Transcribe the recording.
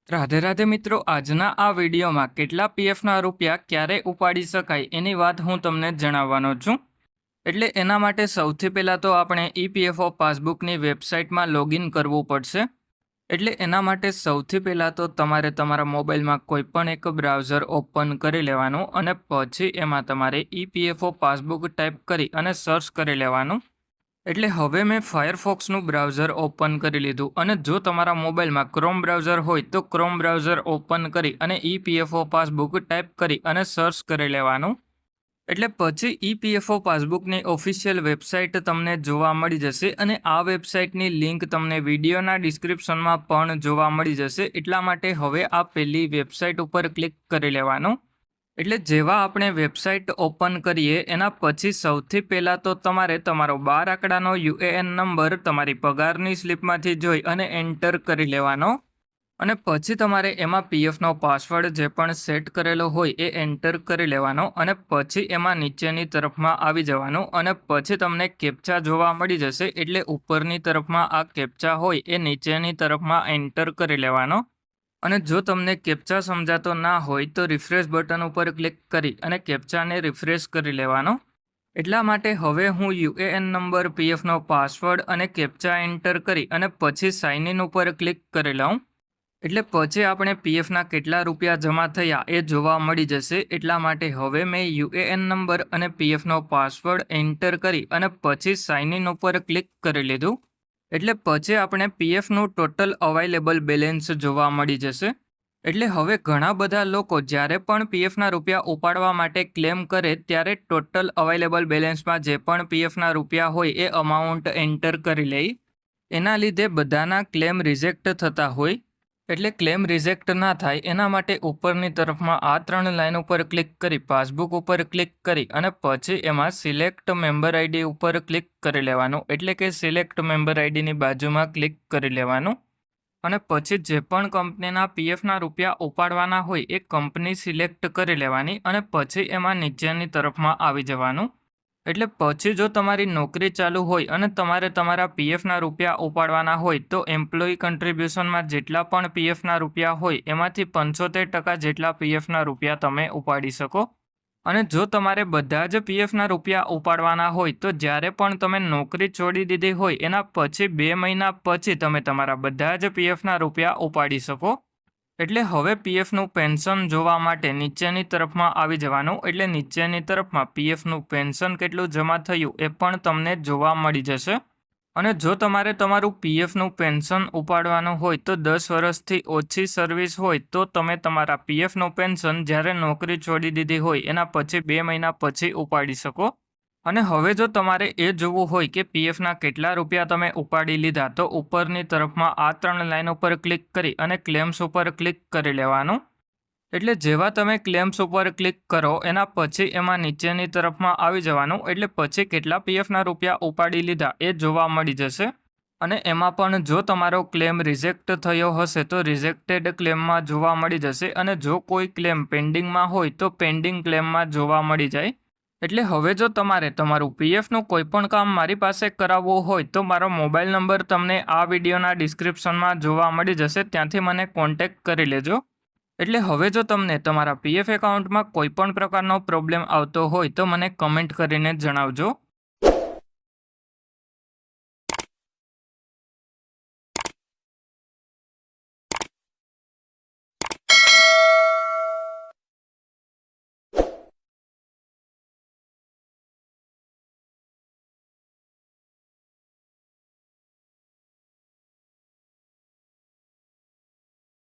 રાધે રાધે મિત્રો, આજના આ વિડીયોમાં કેટલા પીએફના રૂપિયા ક્યારે ઉપાડી શકાય એની વાત હું તમને જણાવવાનો છું. એટલે એના માટે સૌથી પહેલાં તો આપણે ઈપીએફઓ પાસબુકની વેબસાઇટમાં લોગિન કરવું પડશે. એટલે એના માટે સૌથી પહેલાં તો તમારે તમારા મોબાઈલમાં કોઈ પણ એક બ્રાઉઝર ઓપન કરી લેવાનું અને પછી એમાં તમારે ઈપીએફઓ પાસબુક ટાઈપ કરી અને સર્ચ કરી લેવાનું. એટલે હવે મેં ફાયરફોક્સનું બ્રાઉઝર ઓપન કરી લીધું અને જો તમારા મોબાઈલમાં ક્રોમ બ્રાઉઝર હોય તો ક્રોમ બ્રાઉઝર ઓપન કરી અને ઈપીએફઓ પાસબુક ટાઈપ કરી અને સર્ચ કરી લેવાનું. એટલે પછી ઈપીએફઓ પાસબુકની ઓફિશિયલ વેબસાઇટ તમને જોવા મળી જશે અને આ વેબસાઇટની લિંક તમને વિડીયોના ડિસ્ક્રિપ્શનમાં પણ જોવા મળી જશે. એટલા માટે હવે આ પહેલી વેબસાઇટ ઉપર ક્લિક કરી લેવાનું. એટલે જેવા આપણે વેબસાઇટ ઓપન કરીએ એના પછી સૌથી પહેલાં તો તમારે તમારો 12 આંકડાનો યુએએન નંબર તમારી પગારની સ્લિપમાંથી જોઈ અને એન્ટર કરી લેવાનો અને પછી તમારે એમાં પીએફનો પાસવર્ડ જે પણ સેટ કરેલો હોય એ એન્ટર કરી લેવાનો અને પછી એમાં નીચેની તરફમાં આવી જવાનું અને પછી તમને કેપ્ચા જોવા મળી જશે. એટલે ઉપરની તરફમાં આ કેપ્ચા હોય એ નીચેની તરફમાં એન્ટર કરી લેવાનો અને જો તમને કેપ્ચા સમજાતો ના હોય તો રિફ્રેશ બટન ઉપર ક્લિક કરી અને કેપ્ચાને રિફ્રેશ કરી લેવાનો. એટલા માટે હવે હું યુએએન નંબર, પીએફનો પાસવર્ડ અને કેપ્ચા એન્ટર કરી અને પછી સાઇન ઇન ઉપર ક્લિક કરી લઉં. એટલે પછી આપણે પીએફના કેટલા રૂપિયા જમા થયા એ જોવા મળી જશે. એટલા માટે હવે મેં યુએએન નંબર અને પીએફનો પાસવર્ડ એન્ટર કરી અને પછી સાઇન ઇન ઉપર ક્લિક કરી લીધું. એટલે પછી આપણે પીએફનું ટોટલ અવાઇલેબલ બેલેન્સ જોવા મળી જશે. એટલે હવે ઘણા બધા લોકો જ્યારે પણ પીએફના રૂપિયા ઉપાડવા માટે ક્લેમ કરે ત્યારે ટોટલ અવાઇલેબલ બેલેન્સમાં જે પણ પીએફના રૂપિયા હોય એ અમાઉન્ટ એન્ટર કરી લે. એના લીધે બધાના ક્લેમ રિજેક્ટ થતા હોય. એટલે ક્લેમ રિજેક્ટ ના થાય એના માટે ઉપરની તરફમાં આ 3 લાઇન ઉપર ક્લિક કરી પાસબુક ઉપર ક્લિક કરી અને પછી એમાં સિલેક્ટ મેમ્બર આઈડી ઉપર ક્લિક કરી લેવાનું. એટલે કે સિલેક્ટ મેમ્બર આઈડીની બાજુમાં ક્લિક કરી લેવાનું અને પછી જે પણ કંપનીના પીએફના રૂપિયા ઉપાડવાના હોય એ કંપની સિલેક્ટ કરી લેવાની અને પછી એમાં નીચેની તરફમાં આવી જવાનું. એટલે પછી જો તમારી નોકરી ચાલુ હોય અને તમારે તમારા પીએફના રૂપિયા ઉપાડવાના હોય તો એમ્પ્લોયી કન્ટ્રીબ્યુશનમાં જેટલા પણ પીએફના રૂપિયા હોય એમાંથી 75% જેટલા પીએફના રૂપિયા તમે ઉપાડી શકો. અને જો તમારે બધા જ પીએફના રૂપિયા ઉપાડવાના હોય તો જ્યારે પણ તમે નોકરી છોડી દીધી હોય એના પછી 2 મહિના પછી તમે તમારા બધા જ પીએફના રૂપિયા ઉપાડી શકો. એટલે હવે પીએફનું પેન્શન જોવા માટે નીચેની તરફમાં આવી જવાનું. એટલે નીચેની તરફમાં પીએફનું પેન્શન કેટલું જમા થયું એ પણ તમને જોવા મળી જશે. અને જો તમારે તમારું પીએફનું પેન્શન ઉપાડવાનું હોય તો 10 વર્ષથી ઓછી સર્વિસ હોય તો તમે તમારા પીએફનું પેન્શન જ્યારે નોકરી છોડી દીધી હોય એના પછી 2 મહિના પછી ઉપાડી શકો. અને હવે જો તમારે એ જોવું હોય કે પીએફના કેટલા રૂપિયા તમે ઉપાડી લીધા તો ઉપરની તરફમાં આ 3 લાઇન ઉપર ક્લિક કરી અને ક્લેમ્સ ઉપર ક્લિક કરી લેવાનું. એટલે જેવા તમે ક્લેમ્સ ઉપર ક્લિક કરો એના પછી એમાં નીચેની તરફમાં આવી જવાનું. એટલે પછી કેટલા પીએફના રૂપિયા ઉપાડી લીધા એ જોવા મળી જશે. અને એમાં પણ જો તમારો ક્લેમ રિજેક્ટ થયો હશે તો રિજેક્ટેડ ક્લેમમાં જોવા મળી જશે અને જો કોઈ ક્લેમ પેન્ડિંગમાં હોય તો પેન્ડિંગ ક્લેમમાં જોવા મળી જાય. એટલે હવે જો તમારે તમારું પીએફનું કોઈ પણ કામ મારી પાસે કરાવવું હોય તો મારો મોબાઈલ નંબર તમને આ વિડીયોના ડિસ્ક્રિપ્શનમાં જોવા મળી જશે. ત્યાંથી મને કોન્ટેક્ટ કરી લેજો. એટલે હવે જો તમને તમારા પીએફ એકાઉન્ટમાં કોઈ પણ પ્રકારનો પ્રોબ્લેમ આવતો હોય તો મને કમેન્ટ કરીને જણાવજો.